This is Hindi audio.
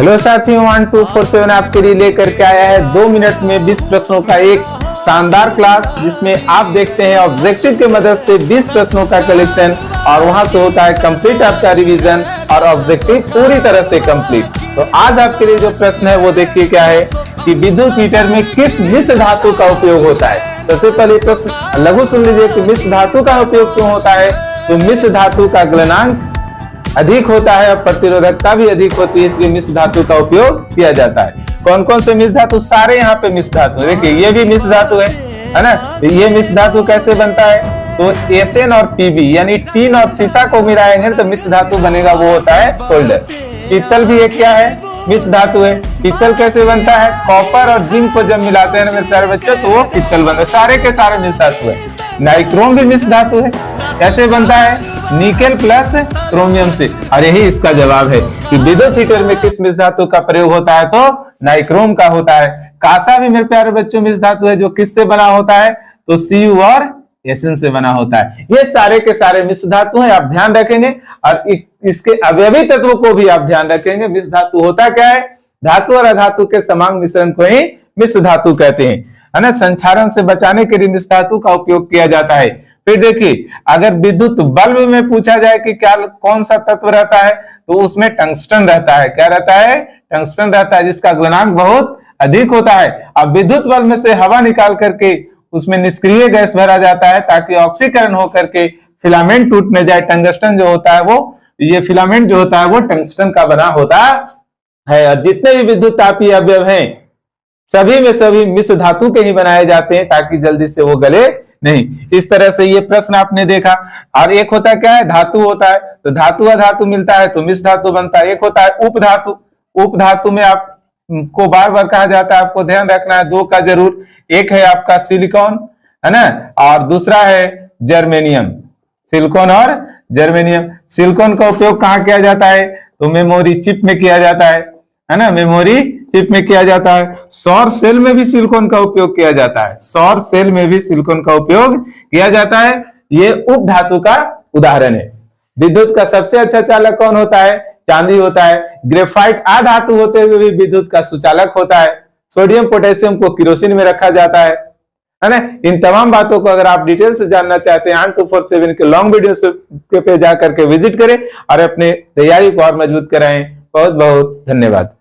हेलो साथियों, 1247 आपके लिए लेकर के आया है 2 मिनट में 20 प्रश्नों का एक शानदार क्लास, जिसमें आप देखते हैं ऑब्जेक्टिव की मदद से 20 प्रश्नों का कलेक्शन और वहां से होता है कंप्लीट आपका रिवीजन और ऑब्जेक्टिव पूरी तरह से कंप्लीट। तो आज आपके लिए जो प्रश्न है वो देखिए क्या है कि विद्युत हीटर में किस मिश्र धातु का उपयोग होता है। सबसे पहले प्रश्न लघु सुन लीजिए कि मिश्र धातु का उपयोग क्यों होता है। तो मिश्र धातु का गलनांक अधिक होता है और प्रतिरोधकता भी अधिक होती है, इसलिए मिश्र धातु का उपयोग किया जाता है। कौन कौन से मिश्र धातु? सारे यहाँ पे मिश्र धातु है। देखिए ये भी मिश्र धातु है ना। तो ये मिश्र धातु कैसे बनता है? तो एसएन और पीबी यानी टीन और शीशा को मिलाएंगे तो मिश्र धातु बनेगा, वो होता है सोल्डर। पीतल भी एक क्या है? मिश्र धातु है। पीतल कैसे बनता है? कॉपर और जिंक को जब मिलाते हैं मेरे प्यारे बच्चों तो वो पीतल बनता है। सारे के सारे मिश्र धातु है। नाइक्रोम भी मिश्र धातु है। कैसे बनता है? निकेल प्लस क्रोमियम से। और यही इसका जवाब है कि विद्युत हीटर में किस मिश्र धातु का प्रयोग होता है? तो नाइक्रोम का होता है। कांसा भी मेरे प्यारे बच्चों मिश्र धातु है, जो किससे बना होता है? तो Cu और Sn से बना होता है। ये सारे के सारे मिश्र धातु हैं, आप ध्यान रखेंगे। और इसके अवयवी तत्वों को भी आप ध्यान रखेंगे। मिश्र धातु होता क्या है? धातु और अधातु के समान मिश्रण को ही मिश्र धातु कहते हैं, है ना। संक्षारण से बचाने के लिए मिश्र धातु का उपयोग किया जाता है। फिर देखिए, अगर विद्युत बल्ब में पूछा जाए कि क्या कौन सा तत्व रहता है, तो उसमें टंगस्टन रहता है। क्या रहता है? टंगस्टन रहता है, जिसका गलनांक बहुत अधिक होता है। अब विद्युत बल्ब में से हवा निकाल करके उसमें निष्क्रिय गैस भरा जाता है ताकि ऑक्सीकरण होकर के फिलामेंट टूट न जाए। टंगस्टन जो होता है वो, ये फिलामेंट जो होता है वो टंगस्टन का बना होता है। और जितने भी विद्युत तापीय अवयव हैं सभी में सभी मिश्र धातु के ही बनाए जाते हैं ताकि जल्दी से वो गले नहीं। इस तरह से ये प्रश्न आपने देखा। और एक होता क्या है? धातु होता है। तो धातु अधातु मिलता है तो मिश्र धातु बनता है। एक होता है उपधातु। उपधातु में आपको बार बार कहा जाता है, आपको ध्यान रखना है दो का जरूर। एक है आपका सिलिकॉन, है ना, और दूसरा है जर्मेनियम। सिलिकॉन और जर्मेनियम। सिलिकॉन का उपयोग कहाँ किया जाता है? तो मेमोरी चिप में किया जाता है ना। मेमोरी चिप में किया जाता है। सौर सेल में भी सिलिकॉन का उपयोग किया जाता है। सौर सेल में भी सिलिकॉन का उपयोग किया जाता है। ये उपधातु का उदाहरण है। विद्युत का सबसे अच्छा चालक कौन होता है? चांदी होता है। ग्रेफाइट अधातु होते हुए भी विद्युत का सुचालक होता है। सोडियम पोटेशियम को किरोसिन में रखा जाता है ना। इन तमाम बातों को अगर आप डिटेल से जानना चाहते हैं 1247 के लॉन्ग वीडियो पे जाकर के विजिट करें और अपने तैयारी को और मजबूत कराएं। बहुत बहुत धन्यवाद।